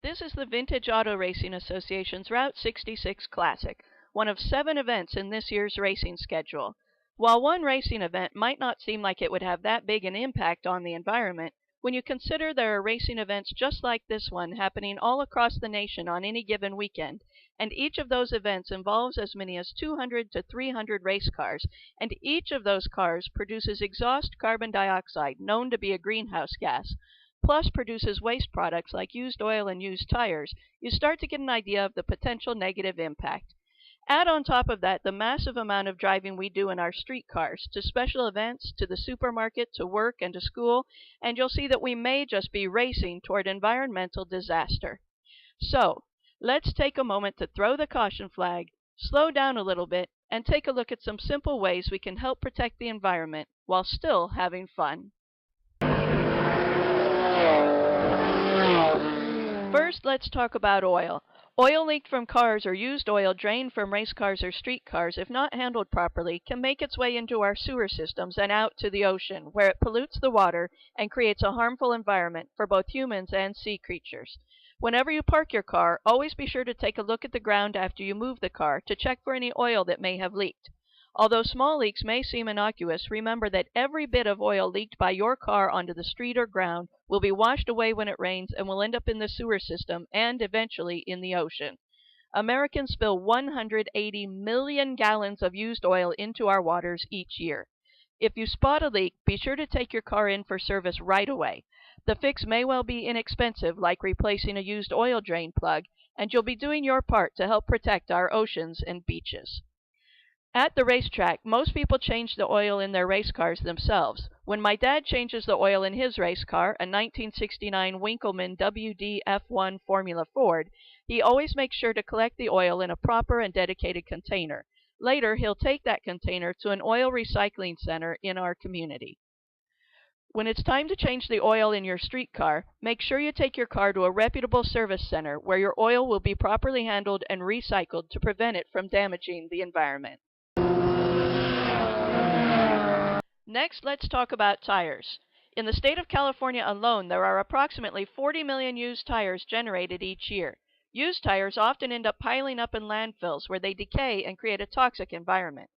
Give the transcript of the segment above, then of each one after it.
This is the Vintage Auto Racing Association's Route 66 Classic, one of 7 events in this year's racing schedule. While one racing event might not seem like it would have that big an impact on the environment, when you consider there are racing events just like this one happening all across the nation on any given weekend, and each of those events involves as many as 200 to 300 race cars, and each of those cars produces exhaust carbon dioxide known to be a greenhouse gas, plus produces waste products like used oil and used tires, you start to get an idea of the potential negative impact. Add on top of that the massive amount of driving we do in our street cars, to special events, to the supermarket, to work, and to school, and you'll see that we may just be racing toward environmental disaster. So, let's take a moment to throw the caution flag, slow down a little bit, and take a look at some simple ways we can help protect the environment while still having fun. First, let's talk about oil. Oil leaked from cars or used oil drained from race cars or street cars, if not handled properly, can make its way into our sewer systems and out to the ocean, where it pollutes the water and creates a harmful environment for both humans and sea creatures. Whenever you park your car, always be sure to take a look at the ground after you move the car to check for any oil that may have leaked. Although small leaks may seem innocuous, remember that every bit of oil leaked by your car onto the street or ground will be washed away when it rains and will end up in the sewer system and eventually in the ocean. Americans spill 180 million gallons of used oil into our waters each year. If you spot a leak, be sure to take your car in for service right away. The fix may well be inexpensive, like replacing a used oil drain plug, and you'll be doing your part to help protect our oceans and beaches. At the racetrack, most people change the oil in their race cars themselves. When my dad changes the oil in his race car, a 1969 Winkleman WD F1 Formula Ford, he always makes sure to collect the oil in a proper and dedicated container. Later, he'll take that container to an oil recycling center in our community. When it's time to change the oil in your street car, make sure you take your car to a reputable service center where your oil will be properly handled and recycled to prevent it from damaging the environment. Next, let's talk about tires. In the state of California alone, there are approximately 40 million used tires generated each year. Used tires often end up piling up in landfills where they decay and create a toxic environment.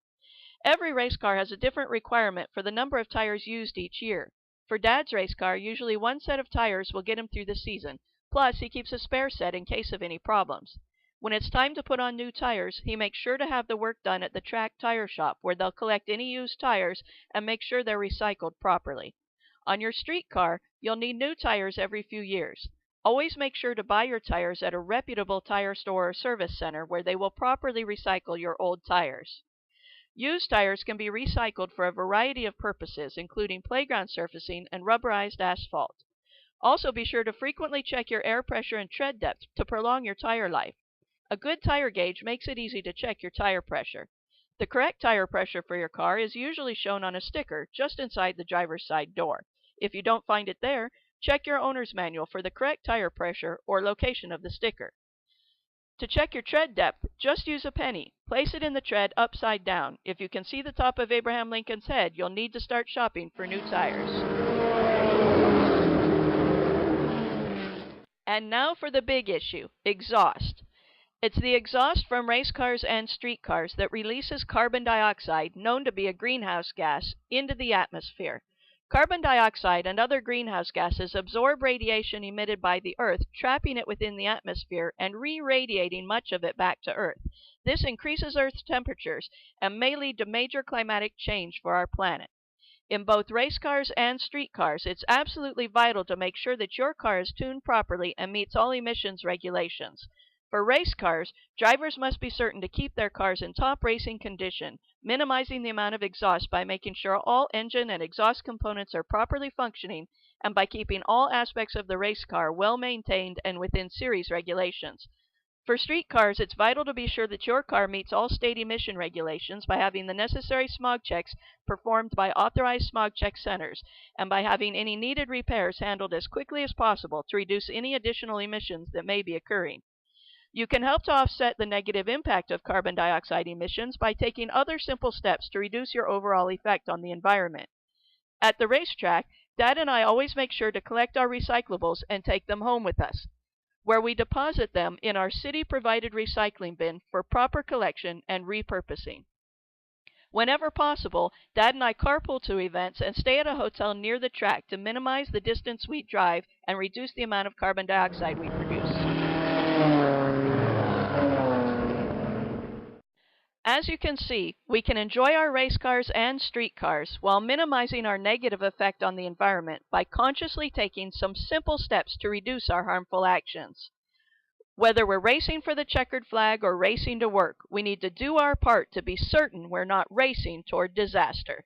Every race car has a different requirement for the number of tires used each year. For Dad's race car, usually one set of tires will get him through the season, plus he keeps a spare set in case of any problems. When it's time to put on new tires, he makes sure to have the work done at the track tire shop, where they'll collect any used tires and make sure they're recycled properly. On your street car, you'll need new tires every few years. Always make sure to buy your tires at a reputable tire store or service center where they will properly recycle your old tires. Used tires can be recycled for a variety of purposes, including playground surfacing and rubberized asphalt. Also, be sure to frequently check your air pressure and tread depth to prolong your tire life. A good tire gauge makes it easy to check your tire pressure. The correct tire pressure for your car is usually shown on a sticker just inside the driver's side door. If you don't find it there, check your owner's manual for the correct tire pressure or location of the sticker. To check your tread depth, just use a penny. Place it in the tread upside down. If you can see the top of Abraham Lincoln's head, you'll need to start shopping for new tires. And now for the big issue, exhaust. It's the exhaust from race cars and street cars that releases carbon dioxide, known to be a greenhouse gas, into the atmosphere. Carbon dioxide and other greenhouse gases absorb radiation emitted by the Earth, trapping it within the atmosphere and re-radiating much of it back to Earth. This increases Earth's temperatures and may lead to major climatic change for our planet. In both race cars and street cars, it's absolutely vital to make sure that your car is tuned properly and meets all emissions regulations. For race cars, drivers must be certain to keep their cars in top racing condition, minimizing the amount of exhaust by making sure all engine and exhaust components are properly functioning and by keeping all aspects of the race car well maintained and within series regulations. For street cars, it's vital to be sure that your car meets all state emission regulations by having the necessary smog checks performed by authorized smog check centers and by having any needed repairs handled as quickly as possible to reduce any additional emissions that may be occurring. You can help to offset the negative impact of carbon dioxide emissions by taking other simple steps to reduce your overall effect on the environment. At the racetrack, Dad and I always make sure to collect our recyclables and take them home with us. where we deposit them in our city-provided recycling bin for proper collection and repurposing. Whenever possible, Dad and I carpool to events and stay at a hotel near the track to minimize the distance we drive and reduce the amount of carbon dioxide we produce. As you can see, we can enjoy our race cars and street cars while minimizing our negative effect on the environment by consciously taking some simple steps to reduce our harmful actions. Whether we're racing for the checkered flag or racing to work, we need to do our part to be certain we're not racing toward disaster.